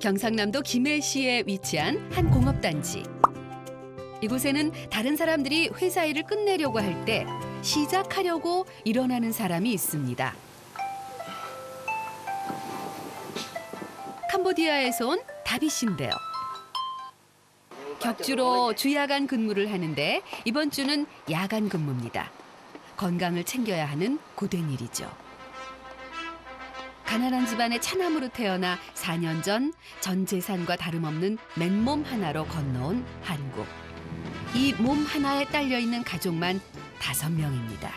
경상남도 김해시에 위치한 한 공업단지. 이곳에는 다른 사람들이 회사 일을 끝내려고 할 때 시작하려고 일어나는 사람이 있습니다. 캄보디아에서 온 다비 씨인데요. 격주로 주야간 근무를 하는데 이번 주는 야간 근무입니다. 건강을 챙겨야 하는 고된 일이죠. 가난한 집안의 차남으로 태어나 4년 전 재산과 다름없는 맨몸 하나로 건너온 한국. 이 몸 하나에 딸려 있는 가족만 5명입니다.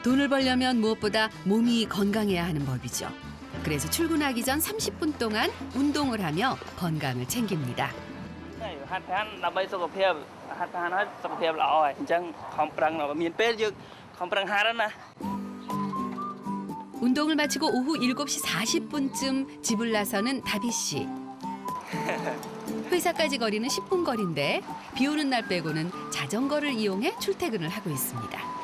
돈을 벌려면 무엇보다 몸이 건강해야 하는 법이죠. 그래서 출근하기 전 30분 동안 운동을 하며 건강을 챙깁니다. 운동을 마치고 오후 7시 40분쯤 집을 나서는 다비 씨. 회사까지 거리는 10분 거리인데 비 오는 날 빼고는 자전거를 이용해 출퇴근을 하고 있습니다.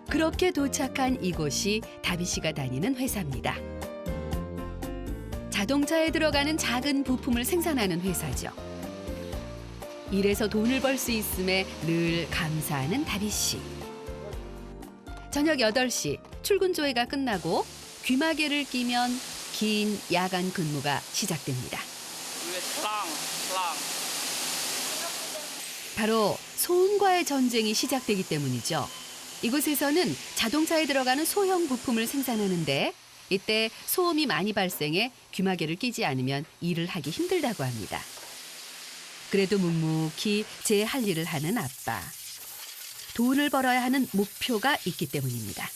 그렇게 도착한 이곳이 다비 씨가 다니는 회사입니다. 자동차에 들어가는 작은 부품을 생산하는 회사죠. 일해서 돈을 벌 수 있음에 늘 감사하는 다비 씨. 저녁 8시 출근 조회가 끝나고 귀마개를 끼면 긴 야간 근무가 시작됩니다. 바로 소음과의 전쟁이 시작되기 때문이죠. 이곳에서는 자동차에 들어가는 소형 부품을 생산하는데 이때 소음이 많이 발생해 귀마개를 끼지 않으면 일을 하기 힘들다고 합니다. 그래도 묵묵히 제 할 일을 하는 아빠. 돈을 벌어야 하는 목표가 있기 때문입니다.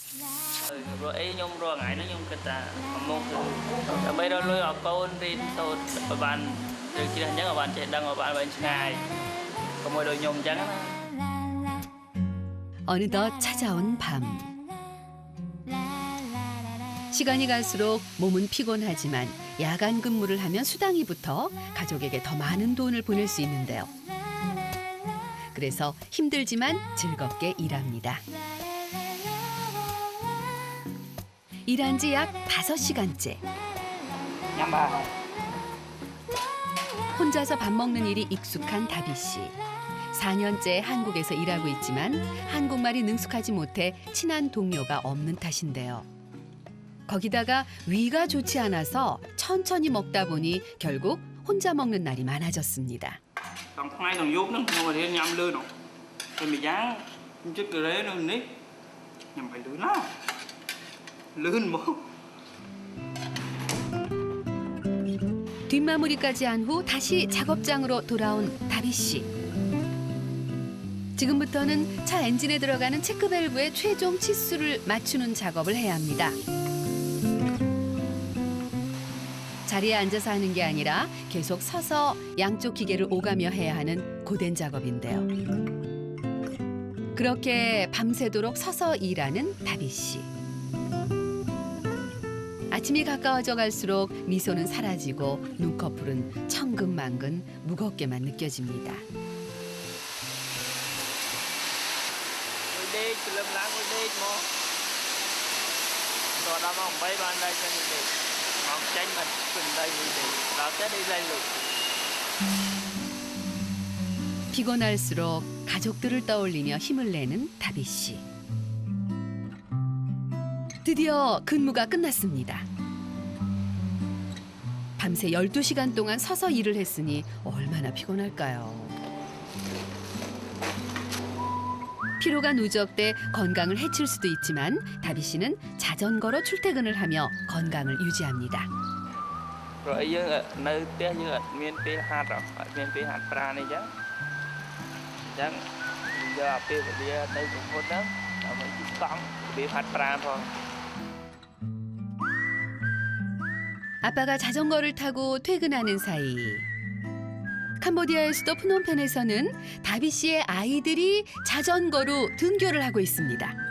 어느덧 찾아온 밤. 시간이 갈수록 몸은 피곤하지만 야간 근무를 하면 수당이 붙어 가족에게 더 많은 돈을 보낼 수 있는데요. 그래서 힘들지만 즐겁게 일합니다. 일한 지 약 5시간째. 혼자서 밥 먹는 일이 익숙한 다비 씨. 4년째 한국에서 일하고 있지만 한국말이 능숙하지 못해 친한 동료가 없는 탓인데요. 거기다가 위가 좋지 않아서 천천히 먹다 보니 결국 혼자 먹는 날이 많아졌습니다. 뒷마무리까지 한 후 다시 작업장으로 돌아온 다비 씨. 지금부터는 차 엔진에 들어가는 체크밸브의 최종 치수를 맞추는 작업을 해야 합니다. 자리에 앉아서 하는 게 아니라 계속 서서 양쪽 기계를 오가며 해야 하는 고된 작업인데요. 그렇게 밤새도록 서서 일하는 다비 씨. 아침이 가까워져 갈수록 미소는 사라지고 눈꺼풀은 천근만근 무겁게만 느껴집니다. 피곤할수록 가족들을 떠올리며 힘을 내는 다비 씨. 드디어 근무가 끝났습니다. 밤새 12시간 동안 서서 일을 했으니 얼마나 피곤할까요? 피로가 누적돼 건강을 해칠 수도 있지만 다비 씨는 자전거로 출퇴근을 하며 건강을 유지합니다. 아빠가 자전거를 타고 퇴근하는 사이 캄보디아의 수도 프놈펜에서는 다비 씨의 아이들이 자전거로 등교를 하고 있습니다.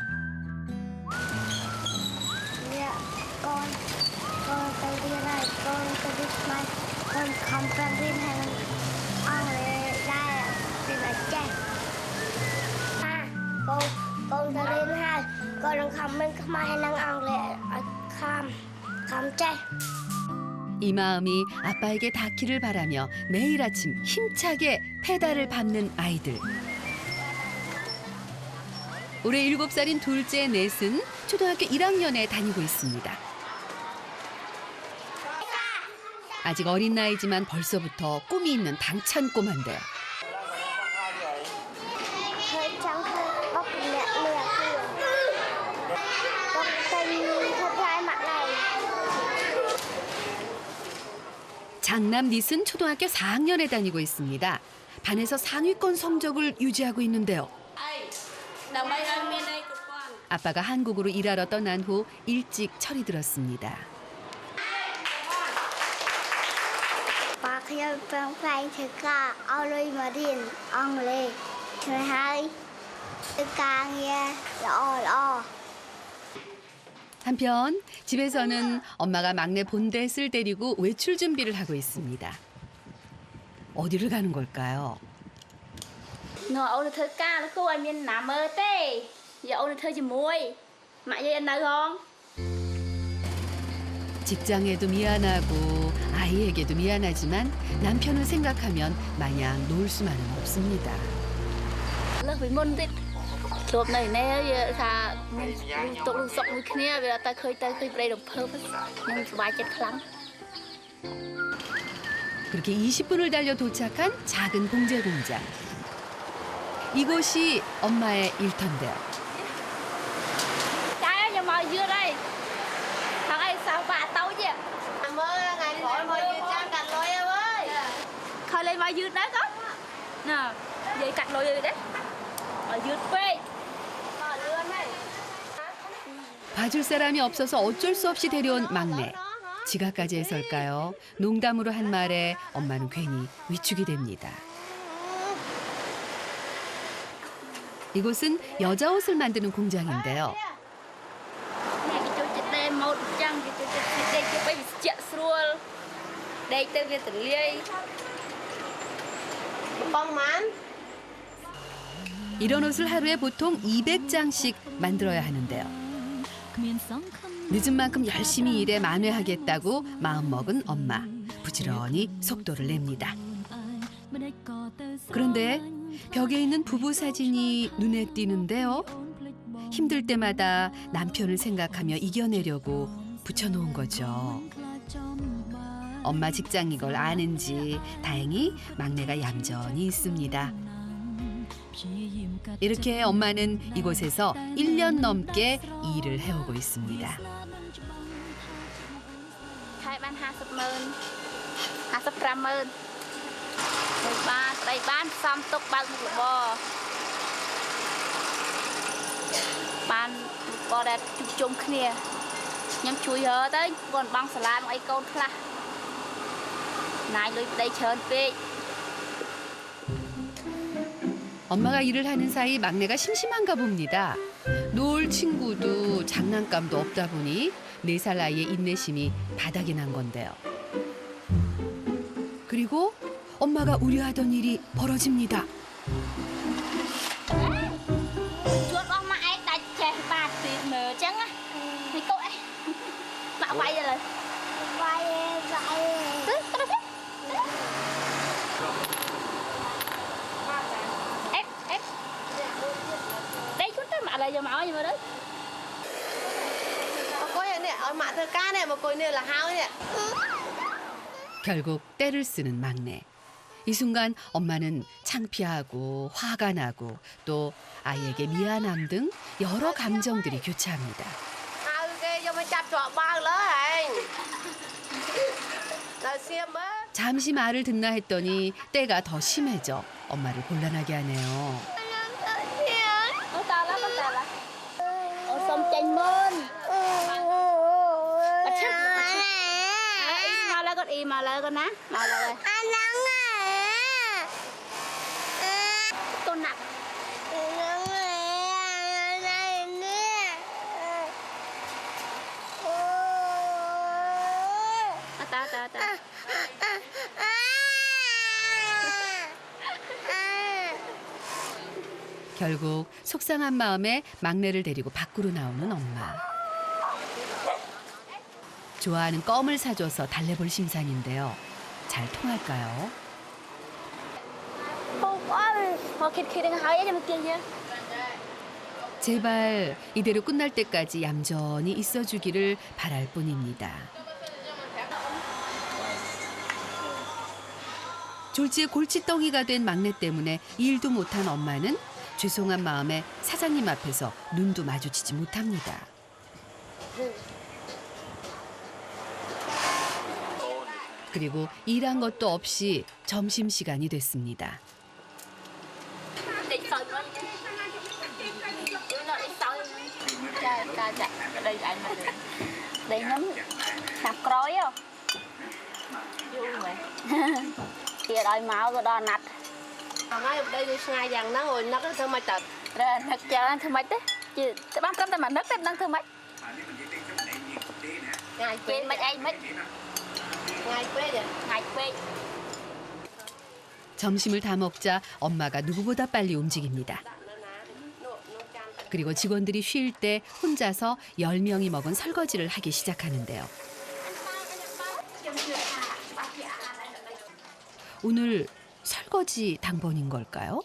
Con 감은 그만해랑 안래 감제. 이 마음이 아빠에게 닿기를 바라며 매일 아침 힘차게 페달을 밟는 아이들. 올해 7살인 둘째 넷은 초등학교 1학년에 다니고 있습니다. 아직 어린 나이지만 벌써부터 꿈이 있는 당찬 꼬만데요. 장남 닛은 초등학교 4학년에 다니고 있습니다. 반에서 상위권 성적을 유지하고 있는데요. 아빠가 한국으로 일하러 떠난 후 일찍 철이 들었습니다. 한편 집에서는 엄마가 막내 본댓을 데리고 외출 준비를 하고 있습니다. 어디를 가는 걸까요? 너 오늘ធ្វើការលោកគ្រូឲ្យមានណាមើលទេយកអូនធ្វើជាមួយម៉ាក់យាយនៅហង 직장에도 미안하고 아이에게도 미안하지만 남편을 생각하면 마냥 놓을 수만은 없습니다. លើសពីមុនទៀតធ្លាប់នៅនេះវាថាមានទុកលុសុកមួយគ្នាវាតែឃើញប្តីរំភើបខ្ញុំសប្បាយចិត្តខ្លាំង 그렇게 20분을 달려 도착한 작은 봉제 공장. 이곳이 엄마의 일터인데요. ចាខ្ញុំមកយឺតហើយថាឲ្យសៅបាក់តូចទេមើលថ្ងៃនេះមកយឺតចាំកាត់លុយអើយខើលេងមកយឺតដែរកូនណានិយាយកាត់លុយអីដែរមកយឺតពេកមកលឿនហើយ 봐줄 사람이 없어서 어쩔 수 없이 데려온 막내. 지각까지 해설까요? 농담으로 한 말에 엄마는 괜히 위축이 됩니다. 이곳은 여자 옷을 만드는 공장인데요. 이런 옷을 하루에 보통 200장씩 만들어야 하는데요. 늦은 만큼 열심히 일해 만회하겠다고 마음먹은 엄마. 부지런히 속도를 냅니다. 그런데 벽에 있는 부부 사진이 눈에 띄는데요. 힘들 때마다 남편을 생각하며 이겨내려고 붙여놓은 거죠. 엄마 직장인 걸 아는지 다행히 막내가 얌전히 있습니다. 이렇게 엄마는 이곳에서 1년 넘게 일을 해오고 있습니다. ខែបាន50,000 55,000 ស្ដីបានសំទុកបើកមុខរបរបានបរដែលជួបជុំគ្នាខ្ញុំជួយរើទៅគាត់បងសាលាមកអីកូនខ្លះណាយលុយប្តីច្រើនពេក 엄마가 일을 하는 사이 막내가 심심한가 봅니다. 놀 친구도 장난감도 없다 보니 4살 나이의 인내심이 바닥이 난 건데요. 그리고 엄마가 우려하던 일이 벌어집니다. ជួនបងម៉ាក់ឯងដាច់ចេះបាទពីមើលអញ្ចឹងណានេះកូនឯងម៉ាក់វាយឥឡូវវាយទៅទៅđây chúng ta mặc lại cho mạo gì mà đấy có nè ở mạ thơ ca nè mà coi nè là hao nè 결국 때를 쓰는 막내. 이 순간 엄마는 창피하고 화가 나고 또 아이에게 미안함 등 여러 감정들이 교차합니다. hao cái cho mới chặt trọ bao lớn anh là xiêm á 잠시 말을 듣나 했더니 때가 더 심해져 엄마를 곤란하게 하네요. xong chanh mơn im mà lại con ná mà lại con nặng ta 결국 속상한 마음에 막내를 데리고 밖으로 나오는 엄마. 좋아하는 껌을 사줘서 달래볼 심산인데요. 잘 통할까요? 제발 이대로 끝날 때까지 얌전히 있어주기를 바랄 뿐입니다. 졸지에 골칫덩이가 된 막내 때문에 일도 못한 엄마는 죄송한 마음에 사장님 앞에서 눈도 마주치지 못합니다. 그리고 일한 것도 없이 점심시간이 됐습니다. Ngay ở đây thì ngày dàng nó ngồi nó có thơm mà tật. Ngày quê ngày quê. 점심을 다 먹자 엄마가 누구보다 빨리 움직입니다. 그리고 직원들이 쉴 때 혼자서 10명이 먹은 설거지를 하기 시작하는데요. 오늘 설거지 당번인 걸까요?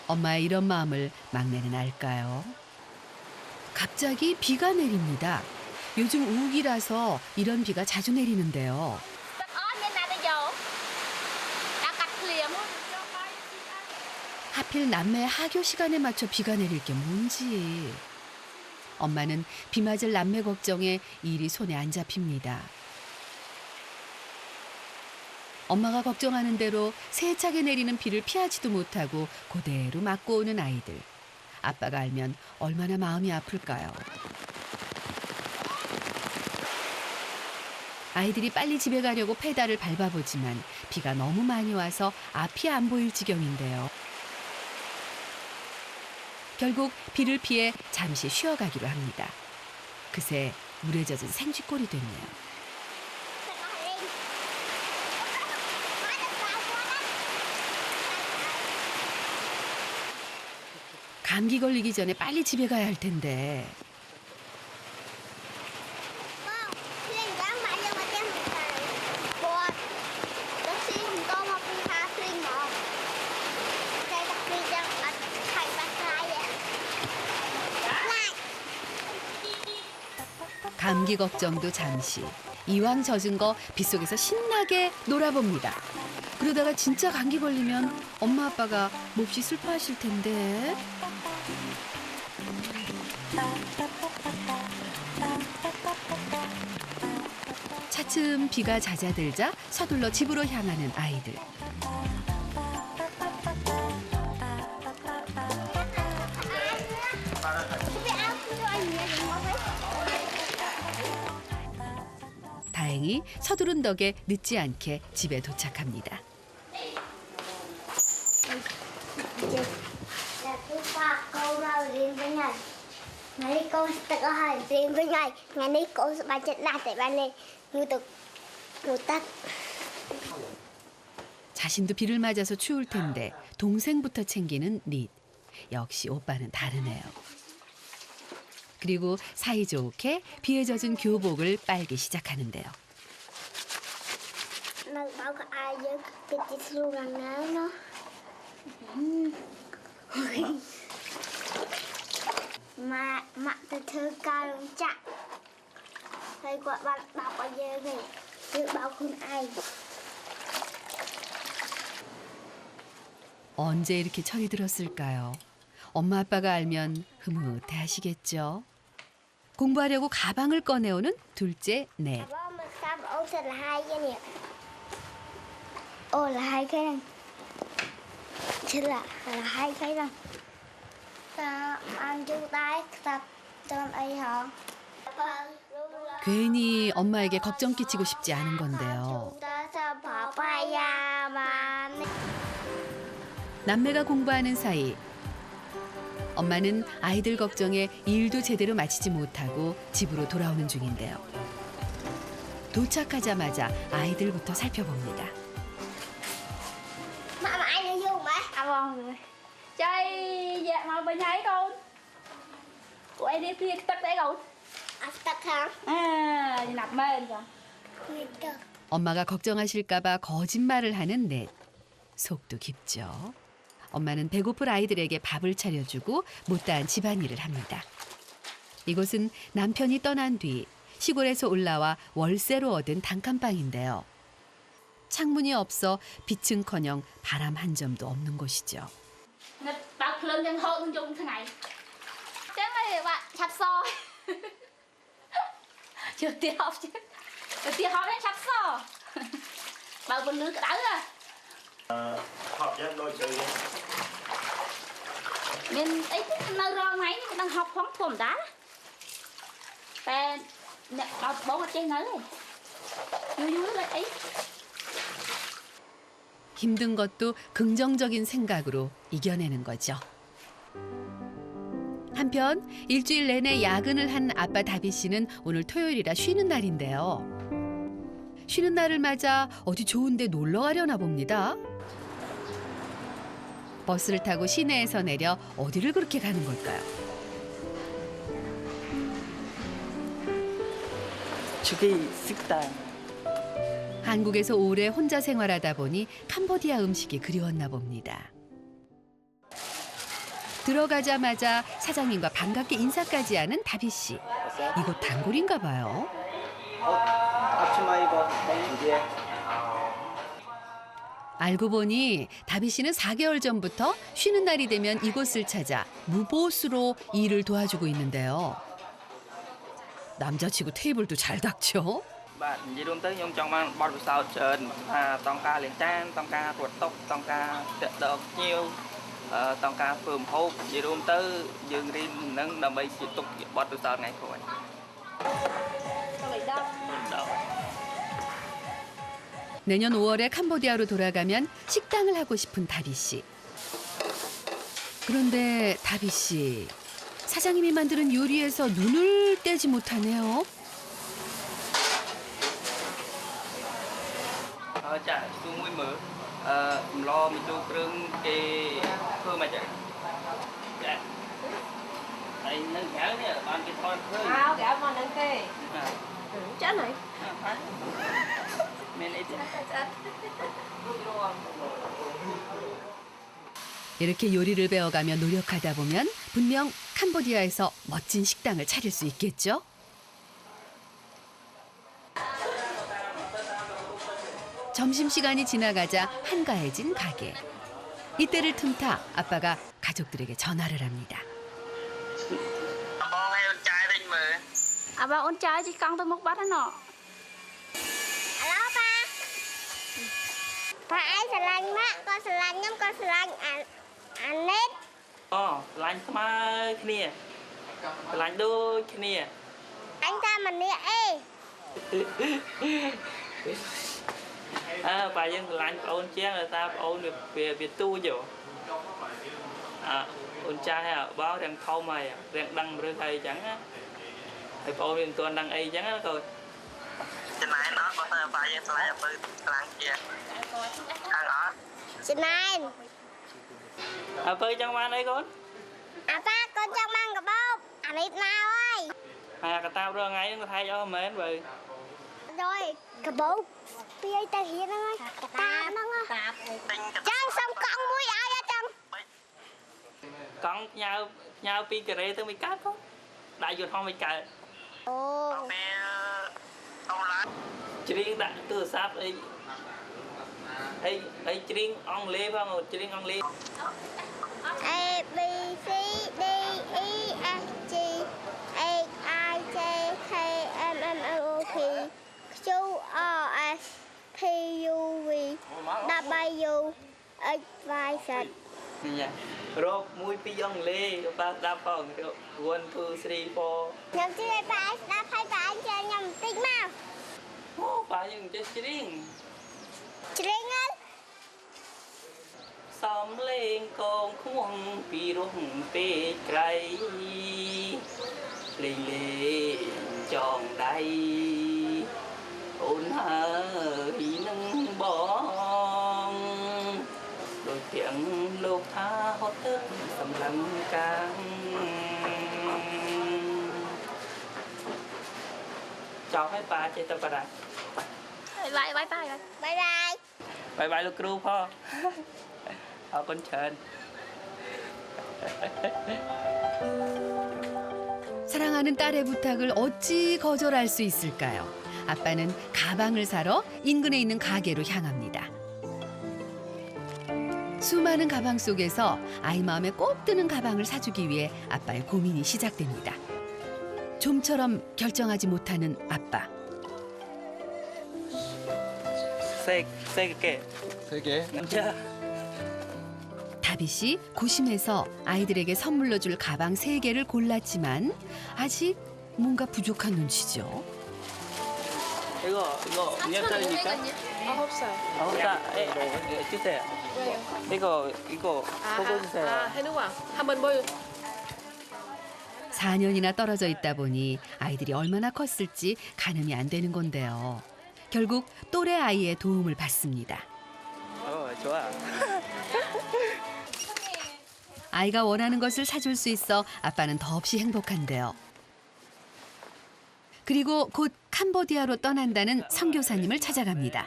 엄마의 이런 마음을 막내는 알까요? 갑자기 비가 내립니다. 요즘 우기라서 이런 비가 자주 내리는데요. 하필 남매 하교 시간에 맞춰 비가 내릴 게 뭔지. 엄마는 비 맞을 남매 걱정에 일이 손에 안 잡힙니다. 엄마가 걱정하는 대로 세차게 내리는 비를 피하지도 못하고 그대로 맞고 오는 아이들. 아빠가 알면 얼마나 마음이 아플까요? 아이들이 빨리 집에 가려고 페달을 밟아보지만 비가 너무 많이 와서 앞이 안 보일 지경인데요. 결국 비를 피해 잠시 쉬어가기로 합니다. 그새 물에 젖은 생쥐꼴이 됐네요. 감기 걸리기 전에 빨리 집에 가야 할 텐데. 감기 걱정도 잠시. 이왕 젖은 거 빗속에서 신나게 놀아봅니다. 그러다가 진짜 감기 걸리면 엄마 아빠가 몹시 슬퍼하실 텐데. 차츰 비가 잦아들자 서둘러 집으로 향하는 아이들. 다행히 서두른 덕에 늦지 않게 집에 도착합니다. 자신도 비를 맞아서 추울 텐데 동생부터 챙기는 릿. 역시 오빠는 다르네요. 그리고 사이좋게 비에 젖은 교복을 빨기 시작하는데요. 언제 이렇게 철이 들었을까요? 엄마 아빠가 알면 흐뭇해 하시겠죠. 공부하려고 가방을 꺼내오는 둘째 넷. 괜히 엄마에게 걱정 끼치고 싶지 않은 건데요. 남매가 공부하는 사이 엄마는 아이들 걱정에 일도 제대로 마치지 못하고 집으로 돌아오는 중인데요. 도착하자마자 아이들부터 살펴봅니다. Mà anh đi vô mà. À vâng rồi. Chơi dạ mà bên thấy con. Của em đi kia tất đấy con. À, tật hả? À, đi nạp mê rồi. Người tật. 엄마가 걱정하실까봐 거짓말을 하는 넷. 속도 깊죠. 엄마는 배고플 아이들에게 밥을 차려주고 못다한 집안일을 합니다. 이곳은 남편이 떠난 뒤 시골에서 올라와 월세로 얻은 단칸방인데요. 창문이 없어 빛은커녕 바람 한 점도 없는 곳이죠. Nè, bác lên chân hơn chung thế này. Chắc là bạn chặt so. Chưa tiêu học chứ. Tiêu học đến chặt so. Bà bên lưới cái đá à. Học cho đôi chữ. Nên ấy nơi ra máy đang học khoáng phồm đá. Và nó bố ở trên nơi. Vui lại ấy. 힘든 것도 긍정적인 생각으로 이겨내는 거죠. 한편 일주일 내내 야근을 한 아빠 다비 씨는 오늘 토요일이라 쉬는 날인데요. 쉬는 날을 맞아 어디 좋은 데 놀러 가려나 봅니다. 버스를 타고 시내에서 내려 어디를 그렇게 가는 걸까요? 저기 식당. 한국에서 오래 혼자 생활하다 보니 캄보디아 음식이 그리웠나 봅니다. 들어가자마자 사장님과 반갑게 인사까지 하는 다비 씨. 이곳 단골인가 봐요. 앞치마 이거 이제 알고 보니 다비 씨는 4개월 전부터 쉬는 날이 되면 이곳을 찾아 무보수로 일을 도와주고 있는데요. 남자치고 테이블도 잘 닦죠. bạn chỉ luôn tới nhung trong mang bọt sao trơn tông ca liền chan tông ca ruột tóc tông ca đợt nhiều tông ca phường hộp chỉ luôn tới dương đi nâng đầm bay chỉ tục bọt sao ngày khỏi 내년 5월에 캄보디아로 돌아가면 식당을 하고 싶은 다비 씨. 그런데 다비 씨, 사장님이 만드는 요리에서 눈을 떼지 못하네요. chả xuống mũi mở lo mình tu krương cái khơi mà chạy đây nâng kéo này bạn cái thon khơi Áo kéo mà nâng kê. Chết này. mình ấy 이렇게 요리를 배워가며 노력하다 보면 분명 캄보디아에서 멋진 식당을 차릴 수 있겠죠? 점심시간이 지나가자 한가해진 가게. 이때를 틈타 아빠가 가족들에게 전화를 합니다. À bà ôn trai chỉ con tôi một bát nó. Alo ba. Ba ai xà lanh má, con xà lanh nhóm con xà lanh anh nết. lạnh mà kia lạnh đôi kia Anh ta mình đi ê. bà dân lạnh ôn chén người ta ôn được về tu rồi ôn trai à báo rằng thâu mày rằng đăng rồi thầy chẳng á thầy ôn liền toàn đăng ấy chẳng á rồi trên này nó có thể bà dân lại từ lạnh kia ăn ở Chị này. bơi trong ban ấy con À ba con trong mang cái bông. À biết nào ơi. cái tao rồi ngay nó thay cho mến rồi Rồi, cái bông. Bây giờ ta hiện nó ơi. Cái ta nó ơi. Chẳng xong con mũi ai á chẳng. con nhau pi cái rễ tới mấy cát con đại dột không mấy cát Ồ. chỉ riêng đại từ sáp ấy ấy chỉ riêng ông lê không chỉ riêng ông lê A, B, C, D, E, F, G, H, I, J, K, L, M, N, O, P, Q, R, S, T, U, V, W, X, Y, Z. rồi mũi pi ông lê ba đáp phòng 1, 2, 3, 4 Nhầm chứ đây ba đã phải ba anh chơi nhầm tích mà. ba nhưng chỉ riêng Chị Linh ơi. សំលេងកងខួងពីរោះពេកក្រៃលេងលេងចងដៃអូនហើយនឹងបងដូចទាំងលោកថាហត់ទឹកសម្លឹងកាំងចង់ឲ្យប៉ាចេះទៅប៉ាដែរ បាយបាយបាយ Bye bye. បាយបាយលោកគ្រូផងអរគុណច្រើន 사랑하는 딸의 부탁을 어찌 거절할 수 있을까요? 아빠는 가방을 사러 인근에 있는 가게로 향합니다. 수많은 가방 속에서 아이 마음에 꼭 드는 가방을 사주기 위해 아빠의 고민이 시작됩니다. 좀처럼 결정하지 못하는 아빠. 세 개. 세 개. 자, 다비 씨 고심해서 아이들에게 선물로 줄 가방 3개를 골랐지만 아직 뭔가 부족한 눈치죠. 이거 몇 살입니까? 9살. 9살. 주세요. 이거 보고 주세요. 해누아. 한번 보여. 4년이나 떨어져 있다 보니 아이들이 얼마나 컸을지 가늠이 안 되는 건데요. 결국 또래 아이의 도움을 받습니다. 좋아. 아이가 원하는 것을 사줄 수 있어 아빠는 더없이 행복한데요. 그리고 곧 캄보디아로 떠난다는 선교사님을 찾아갑니다.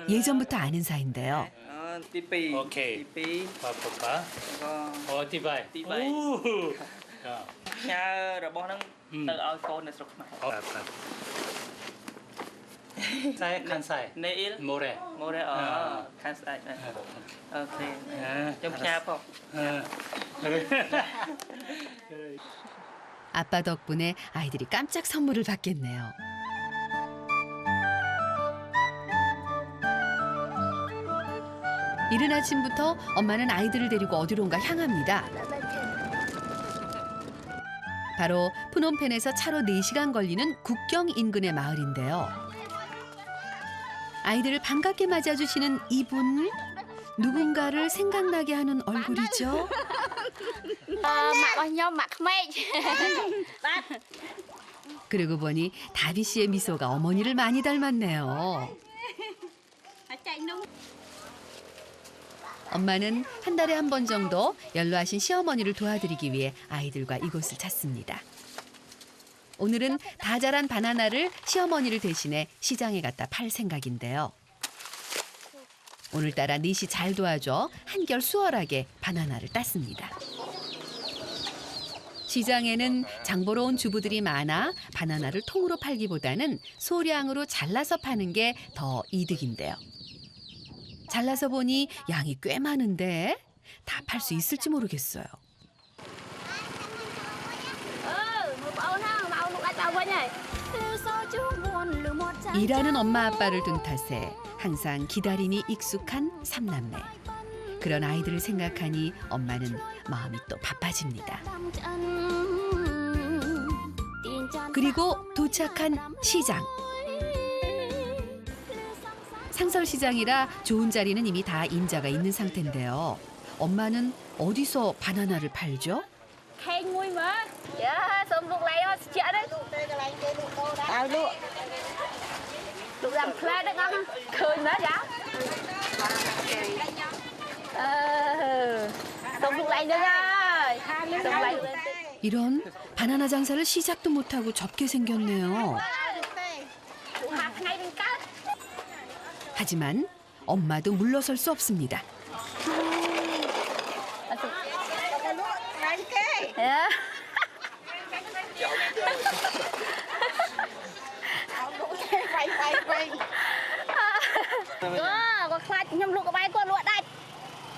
예전부터 아는 사이인데요. TP. 오케이. TP. 봐볼까? 이거 디바이. 디바이. 오. 야. ផ្ញើរបស់ហ្នឹងទៅឲ្យកូននៅស្រុកខ្មែរ 사이 칸사이. 네일 모레. ម៉ូរ៉េខាងស្ដេចអូខេខ្ញុំផ្ញើផង 그래. 아빠 덕분에 아이들이 깜짝 선물을 받겠네요. 이른 아침부터 엄마는 아이들을 데리고 어디론가 향합니다. 바로 프놈펜에서 차로 4시간 걸리는 국경 인근의 마을인데요. 아이들을 반갑게 맞아주시는 이분, 누군가를 생각나게 하는 얼굴이죠. 막 그러고 보니 다비 씨의 미소가 어머니를 많이 닮았네요. 엄마는 한 달에 한 번 정도 연로하신 시어머니를 도와드리기 위해 아이들과 이곳을 찾습니다. 오늘은 다 자란 바나나를 시어머니를 대신해 시장에 갖다 팔 생각인데요. 오늘따라 닛이 잘 도와줘 한결 수월하게 바나나를 땄습니다. 시장에는 장보러 온 주부들이 많아 바나나를 통으로 팔기보다는 소량으로 잘라서 파는 게 더 이득인데요. 잘라서 보니 양이 꽤 많은데 다 팔 수 있을지 모르겠어요. 일하는 엄마 아빠를 둔 탓에 항상 기다림이 익숙한 삼남매. 그런 아이들을 생각하니 엄마는 마음이 또 바빠집니다. 그리고 도착한 시장. 상설시장이라 좋은 자리는 이미 다 임자가 있는 상태인데요. 엄마는 어디서 바나나를 팔죠? khen nguôi mà dạ xong lúc này họ chợ đấy tao luôn lúc làm pha đấy con cười nữa dạ xong lúc này nữa rồi xong lại 이런 바나나 장사를 시작도 못하고 접게 생겼네요. hạt ngay bên cắt 하지만 엄마도 물러설 수 없습니다. dạ có khai nhầm lúc bay qua lụa đây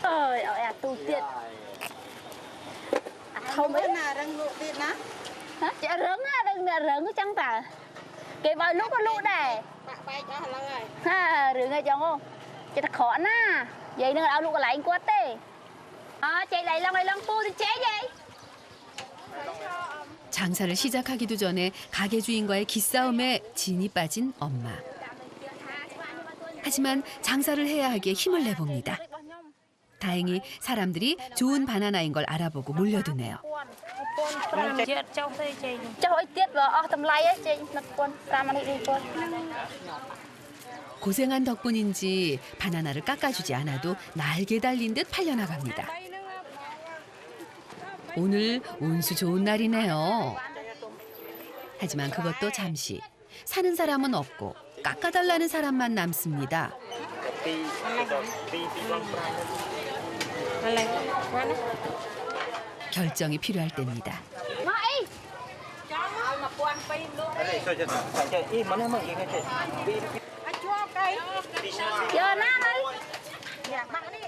ơi à tu tiệt không biết nào đang lụa tiệt ná. chả rớn cái chân ta cái bao lúc có lụa đây Bay cho lần rồi. ha rửa ngay chồng không cho ta khó na vậy nữa áo lụa lại anh quá tê chạy lại lần tu thì chế vậy 장사를 시작하기도 전에 가게 주인과의 기싸움에 진이 빠진 엄마. 하지만 장사를 해야 하기에 힘을 내봅니다. 다행히 사람들이 좋은 바나나인 걸 알아보고 몰려드네요. 고생한 덕분인지 바나나를 깎아주지 않아도 날개 달린 듯 팔려나갑니다. 오늘 운수 좋은 날이네요. 하지만 그것도 잠시. 사는 사람은 없고 깎아달라는 사람만 남습니다. 결정이 필요할 때입니다.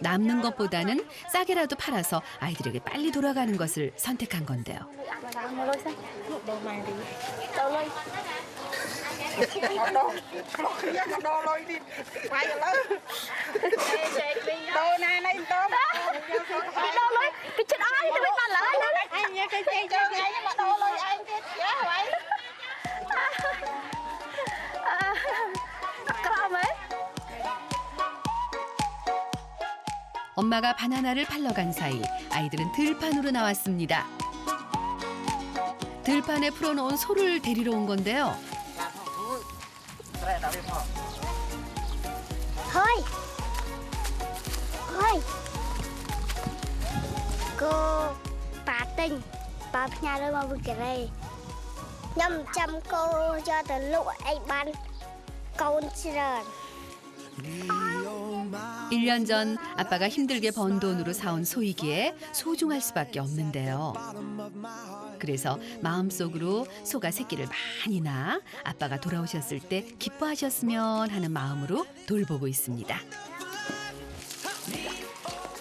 남는 것보다는 싸게라도 팔아서 아이들에게 빨리 돌아가는 것을 선택한 건데요. 엄마가 바나나를 팔러 간 사이 아이들은 들판으로 나왔습니다. 들판에 풀어놓은 소를 데리러 온 건데요. Thôi Thôi Cô bà Tinh Bà nhà tôi mà vừa kể này Nhâm chăm cô cho từ lúc anh ban Con 싫어 1년 전 아빠가 힘들게 번 돈으로 사온 소이기에 소중할 수밖에 없는데요. 그래서 마음속으로 소가 새끼를 많이 낳아 아빠가 돌아오셨을 때 기뻐하셨으면 하는 마음으로 돌보고 있습니다.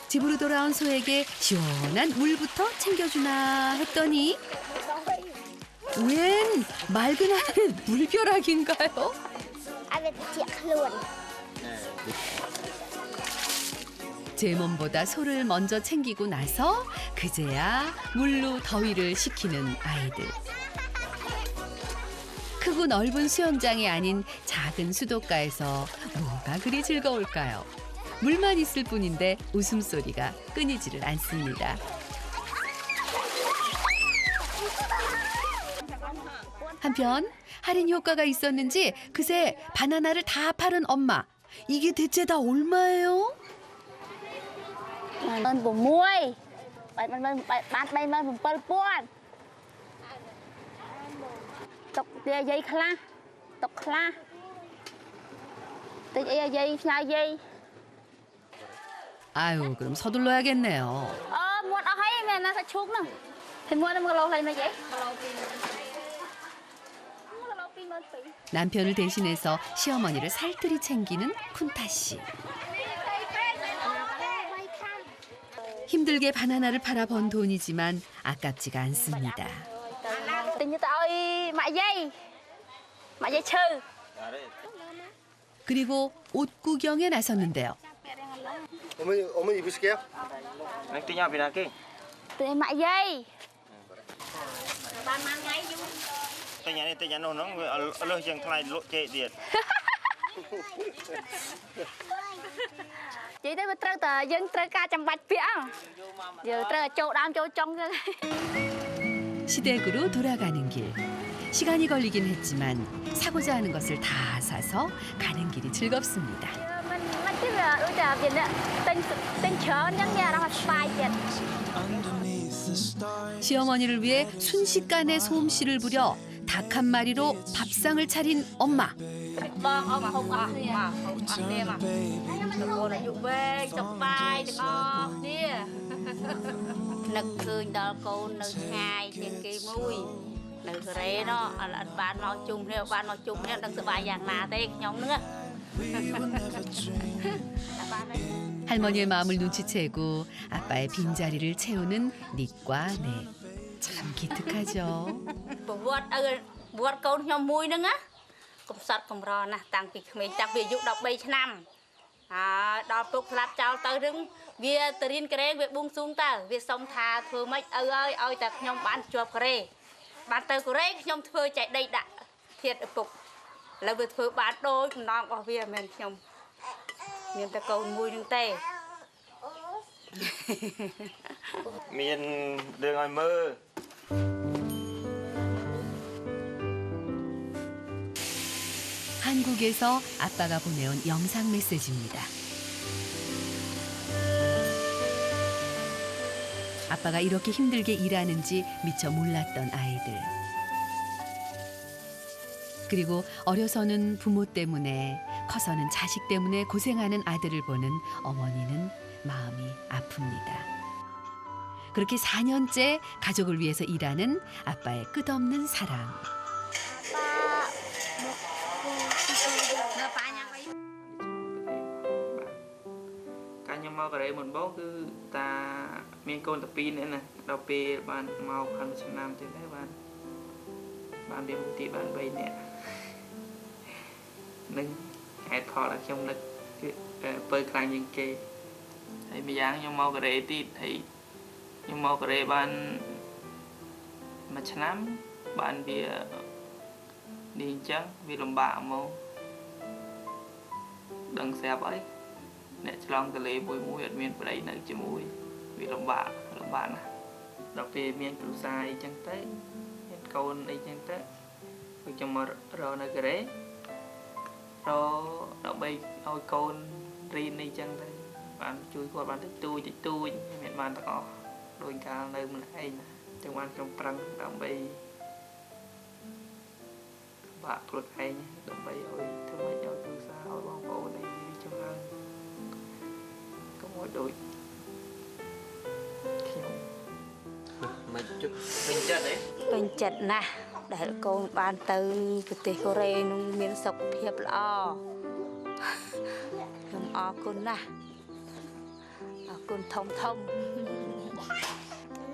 집으로 돌아온 소에게 시원한 물부터 챙겨주나 했더니 웬 맑은 하늘의 물벼락인가요? Anh bị chẹt luôn 제 몸보다 소를 먼저 챙기고 나서 그제야 물로 더위를 식히는 아이들. 크고 넓은 수영장이 아닌 작은 수도가에서 뭐가 그리 즐거울까요? 물만 있을 뿐인데 웃음소리가 끊이지를 않습니다. 한편 할인 효과가 있었는지 그새 바나나를 다 팔은 엄마. 이게 대체 다 얼마예요? Mình bùn muôi bán bay mà bùn bơ buồn tục dây khla tục khla từ dây dây 아유, 그럼 서둘러야겠네요. muốn ở hay mà nó sẽ chút nữa thì mua nó lâu lên nó vậy 남편을 대신해서 시어머니를 살뜰히 챙기는 쿤타 씨. 힘들게 바나나를 팔아 번 돈이지만 아깝지가 않습니다. tình tôi mạ dây chư 그리고 옷 구경에 나섰는데요. 어머니 입으실게요. từ mạ dây Tay nhà nó lơ chừng thay lộ chệ điện. chị tới trơ tờ dân trơ ca trăm bạch phía giờ trơ chỗ đam chỗ trong 시댁으로 돌아가는 길. 시간이 걸리긴 했지만 사고자 하는 것을 다 사서 가는 길이 즐겁습니다. mình chứ là đôi giờ gì nữa tên chở nhân nhà đang spy tiền 시어머니를 위해 순식간에 솜씨를 부려 닭 한 마리로 밥상을 차린 엄마. con ông không ăn gì mà không ăn đi mà cô là dụng về spy được không đi nực cười đó cô nực hai trên kia mũi nực rễ nó là bạn nói chung theo bạn nói chung theo đừng spy dạng nào thế nhóm nữa 할머니의 마음을 눈치채고 아빠의 빈자리를 채우는 닉과 넥. 참 기특하죠. buat con nhóm mũi nữa á cũng sọt cũng rò nè tăng vì mình tăng vì dụng đọc 3 năm đo tục lạp trao tới rừng vì từ riêng cái việc buông xuống ta việc xong thà thừa mấy ơi ta nhóm bán chuột cái bán từ cái nhóm thừa chạy đây đã thiệt phục là việc thừa bán đôi non có việc mình nhóm miền ta cầu mũi đứng tê មានរឿងឲ្យមើល 한국에서 아빠가 보내온 영상 메시지입니다. 아빠가 이렇게 힘들게 일하는지 미처 몰랐던 아이들. 그리고 어려서는 부모 때문에, 커서는 자식 때문에 고생하는 아들을 보는 어머니는 마음이 아픕니다. 그렇게 4년째 가족을 위해서 일하는 아빠의 끝없는 사랑.ខ្ញុំមកកូរ៉េមុនបងគឺតាមានកូនតែ2នាក់ណាដល់ពេលបានមកខាងឆ្នាំទៀតដែរបានរៀនទីបាន3នាក់នឹងហេតុផលដែលខ្ញុំនឹកគឺពើខ្លាំងជាងគេហើយម្យ៉ាងខ្ញុំមកកូរ៉េទៀតហើយខ្ញុំមកកូរ៉េបាន1ឆ្នាំបានវានេះអញ្ចឹងវាលំបាកមកដឹងស្រាប់ហើយអ្នកឆ្លងទន្លេមួយអត់មានប្តីនៅជាមួយវាលំបាកណាស់ដល់ពេលមានគ្រួសារអីចឹងទៅមានកូនអីចឹងទៅខ្ញុំមករកនៅកូរ៉េដើម្បីឲ្យកូនរៀនអីចឹងទៅបានជួយគាត់បានតិចតួចមិនបានទាំងអស់ដោយកាលនៅម្នាក់ឯងណាចឹងបានខ្ញុំប្រឹងដើម្បីបាក់ខ្លួនឯងដើម្បីឲ្យធ្វើម៉េចឲ្យគ្រួសារឲ្យបងប្អូនអីចម្រើនកុំឲ្យដូចខ្ញុំមិនជិតពេញចិត្តទេពេញចិត្តណាស់ដែលកូនបានទៅប្រទេសកូរ៉េនឹងមានសុខភាពល្អខ្ញុំអរគុណណាស់អរគុណធំ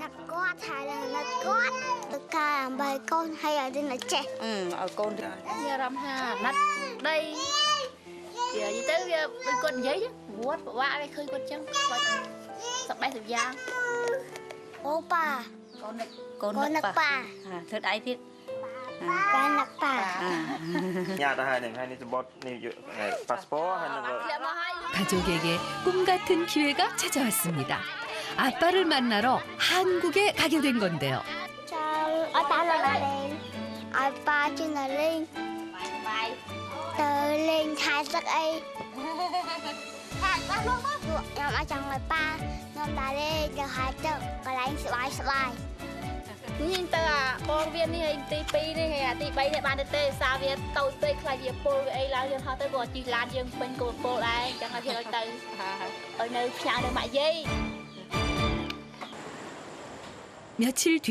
នឹកគាត់ហើយនឹកគាត់ទៅការដើម្បីកូនហើយឲ្យទៅចេះឲ្យកូនមានអារម្មណ៍ថាណាត់ដីវានិយាយទៅវាដូចគាត់និយាយវត្តពិបាកឲ្យឃើញគាត់ចឹងគាត់សប្បាយសុខយ៉ាងអូប៉ាកូននឹកប៉ាធ្វើដៃទៀតប៉ានឹកប៉ា ញ៉ាំទៅហើយនឹងហើយនេះសម្បត្តិនេះប៉ាសពតហើយនឹង 가족에게 꿈 같은 기회가 찾아왔습니다. 아빠를 만나러 한국에 가게 된 건데요. ở ta là lên ở ba trên là lên từ lên hai sắc ấy nhom ở trong là ba nhom ta lên được hai chữ còn lại slide នេះទៅអាបងវានេះឯងទី2នេះហើយអាទី3នេះបានទៅទេសារវាតូចពេកខ្លាចវាពុលវាអីឡើងយើងហោះទៅក៏ជីឡានយើងពេញគោលពុលដែរអញ្ចឹងឲ្យគេឲ្យទៅឲ្យនៅផ្ញើនៅម៉ាក់យាយ 며칠 뒤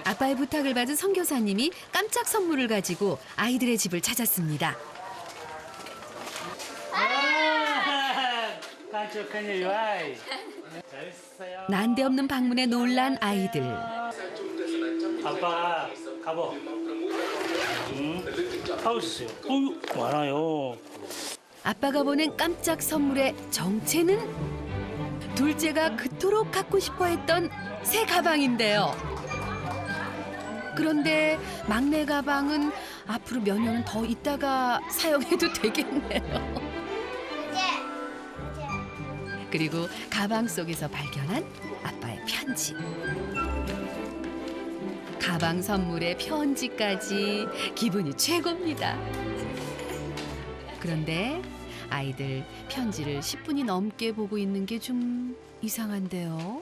아빠의 부탁을 받은 선교사님이 깜짝 선물을 가지고 아이들의 집을 찾았습니다. 난데없는 방문에 놀란 아이들. 아빠 가보. 하우스. 어유 많아요. 아빠가 보낸 깜짝 선물의 정체는 둘째가 그토록 갖고 싶어했던 새 가방인데요. 그런데 막내 가방은 앞으로 몇 년은 더 있다가 사용해도 되겠네요. 그리고 가방 속에서 발견한 아빠의 편지. 가방 선물에 편지까지 기분이 최고입니다. 그런데 아이들 편지를 10분이 넘게 보고 있는 게 좀 이상한데요.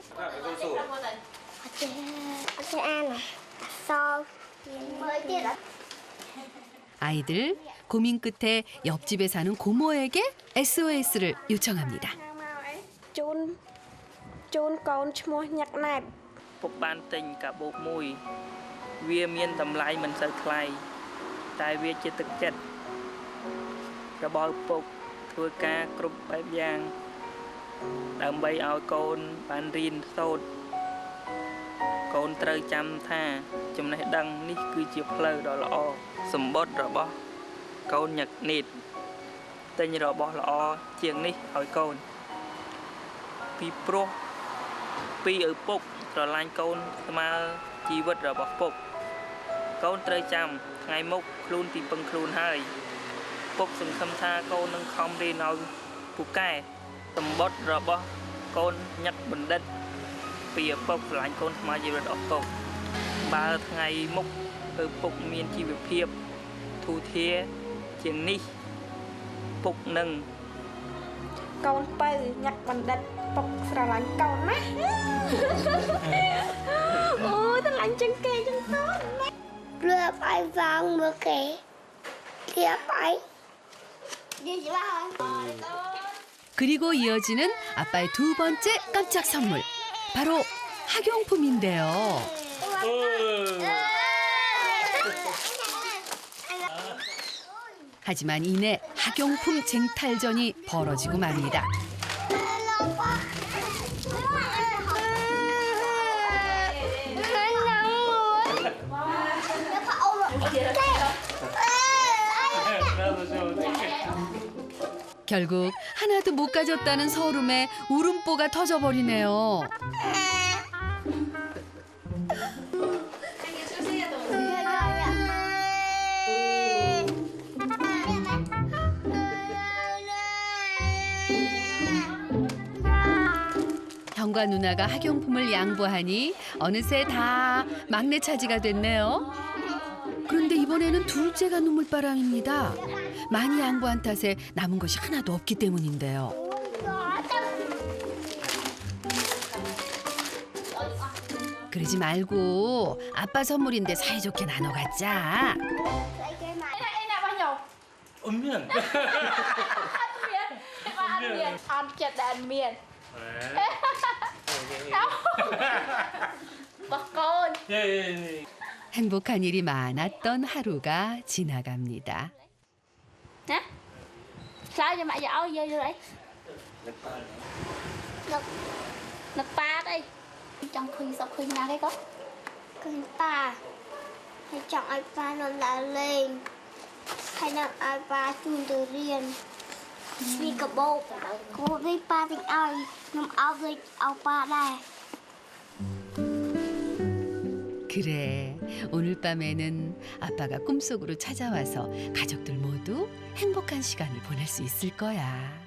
아이들 고민 끝에 옆집에 사는 고모에게 SOS를 요청합니다. ជូនកូនឈ្មោះញឹកណែត ពុកបានទិញកាបូបមួយវាមានតម្លៃមិនសូវថ្លៃតែវាជាទឹកចិត្តរបស់ពុកធ្វើការគ្រប់បែបយ៉ាងដើម្បីឲ្យកូនបានរៀនសូត្រកូនត្រូវចាំថាចំណេះដឹងនេះគឺជាផ្លូវដ៏ល្អសម្បត្តិរបស់កូនញឹកនេះទិញរបស់ល្អជាងនេះឲ្យកូនពីព្រោះពីឪពុកស្រឡាញ់កូនស្មើជីវិតរបស់ពុកកូនត្រូវចាំថ្ងៃមុខខ្លួនទីពឹងខ្លួនហើយពុកសង្ឃឹមថាកូននឹងខំរៀនឲ្យពូកែ សម្បត្តិរបស់កូនញឹកបណ្ឌិតពីឪពុកឆ្លាញ់កូនខ្មែរជីវិតអស់ពុកបើថ្ងៃមុខឪពុកមានជីវភាពធូរធារជាងនេះពុកនឹង កូនបើញ៉ាក់បណ្ឌិតពុកស្រឡាញ់កូនណាស់អូស្រឡាញ់ជាងគេចឹងទៅ Đưa phải vào một cái kia phải đi vào 그리고 이어지는 아빠의 두 번째 깜짝 선물. 바로 학용품인데요. 하지만 이내 학용품 쟁탈전이 벌어지고 맙니다. 결국 하나도 못 가졌다는 서름에 울음보가 터져버리네요. 형과 누나가 학용품을 양보하니 어느새 다 막내 차지가 됐네요. 그런데 이번에는 둘째가 눈물바람입니다. 많이 양보한 탓에 남은 것이 하나도 없기 때문인데요. 그러지 말고 아빠 선물인데 사이좋게 나눠 갖자. 음면. ăn chật đàn miền bà con 예. 행복한 일이 많았던 하루가 지나갑니다. nè sao cho mẹ giờ áo vô vô đây nực ba đây trong khi sau khi nhà cái có Con ta hãy chọn ai ba nó đã lên hay là ai ba chun từ riêng vì cả bộ cô với ba thì ai nằm áo với áo ba đây. 그래, 오늘 밤에는 아빠가 꿈속으로 찾아와서 가족들 모두 행복한 시간을 보낼 수 있을 거야.